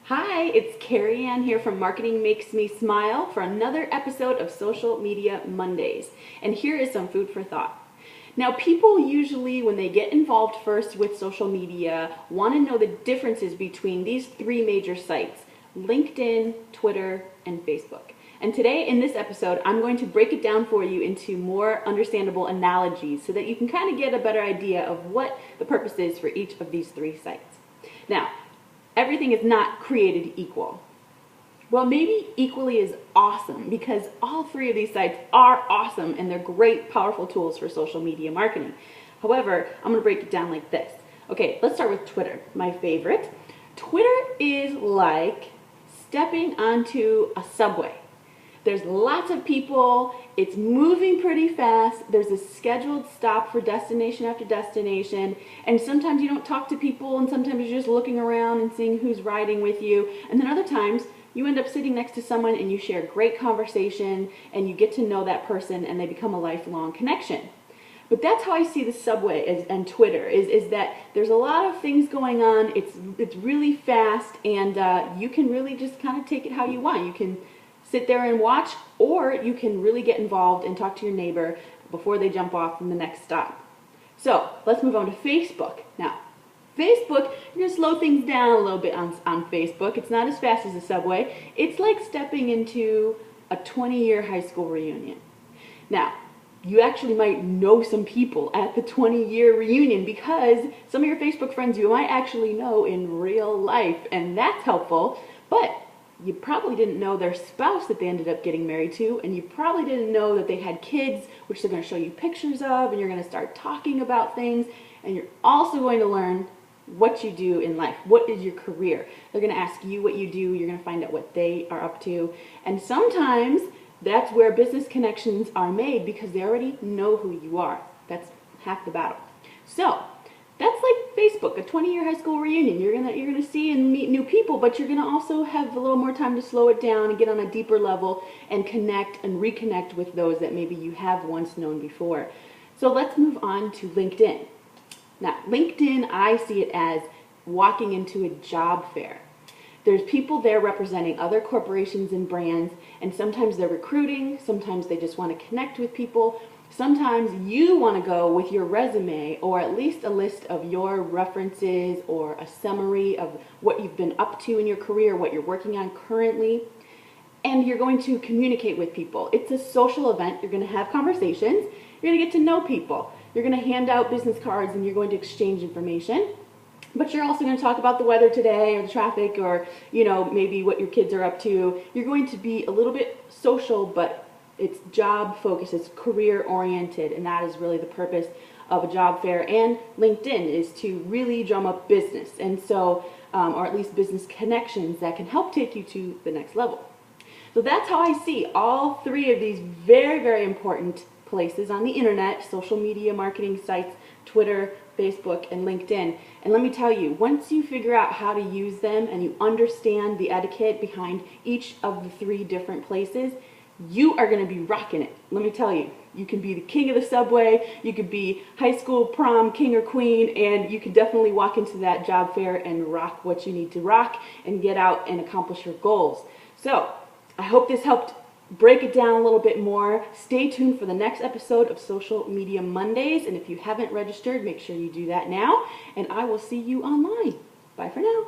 Hi, it's Carrie Ann here from Marketing Makes Me Smile for another episode of Social Media Mondays. And here is some food for thought. Now, people usually, when they get involved first with social media, want to know the differences between these three major sites: LinkedIn, Twitter, and Facebook. And today in this episode, I'm going to break it down for you into more understandable analogies so that you can kind of get a better idea of what the purpose is for each of these three sites. Now, everything is not created equal. Well, maybe equally is awesome, because all three of these sites are awesome and they're great, powerful tools for social media marketing. However, I'm going to break it down like this. Okay, let's start with Twitter, my favorite. Twitter is like stepping onto a subway. There's lots of people, it's moving pretty fast, there's a scheduled stop for destination after destination, and sometimes you don't talk to people, and sometimes you're just looking around and seeing who's riding with you, and then other times you end up sitting next to someone and you share great conversation and you get to know that person and they become a lifelong connection. But that's how I see the subway and Twitter, is that there's a lot of things going on, it's really fast, and you can really just kind of take it how you want. You can sit there and watch, or you can really get involved and talk to your neighbor before they jump off from the next stop. So let's move on to Facebook. Now, Facebook, you're going to slow things down a little bit on Facebook. It's not as fast as the subway. It's like stepping into a 20-year high school reunion. Now, you actually might know some people at the 20-year reunion, because some of your Facebook friends you might actually know in real life, and that's helpful. But you probably didn't know their spouse that they ended up getting married to, and you probably didn't know that they had kids, which they're going to show you pictures of, and you're going to start talking about things, and you're also going to learn what you do in life. What is your career? They're going to ask you what you do, you're going to find out what they are up to, and sometimes that's where business connections are made, because they already know who you are. That's half the battle. So that's like Facebook, a 20-year high school reunion. You're gonna see and meet new people, but you're gonna also have a little more time to slow it down and get on a deeper level and connect and reconnect with those that maybe you have once known before. So let's move on to LinkedIn. Now, LinkedIn, I see it as walking into a job fair. There's people there representing other corporations and brands, and sometimes they're recruiting, sometimes they just want to connect with people. Sometimes you want to go with your resume, or at least a list of your references or a summary of what you've been up to in your career, what you're working on currently, and you're going to communicate with people. It's a social event. You're going to have conversations. You're going to get to know people. You're going to hand out business cards and you're going to exchange information. But you're also going to talk about the weather today, or the traffic, or maybe what your kids are up to. You're going to be a little bit social, but it's job focused, it's career oriented, and that is really the purpose of a job fair. And LinkedIn is to really drum up business, and so, or at least business connections that can help take you to the next level. So that's how I see all three of these very, very important places on the internet: social media marketing sites, Twitter, Facebook, and LinkedIn. And let me tell you, once you figure out how to use them and you understand the etiquette behind each of the three different places, you are going to be rocking it. Let me tell you, you can be the king of the subway, you could be high school prom king or queen, and you could definitely walk into that job fair and rock what you need to rock and get out and accomplish your goals. So I hope this helped break it down a little bit more. Stay tuned for the next episode of Social Media Mondays, and if you haven't registered, make sure you do that now, and I will see you online. Bye for now.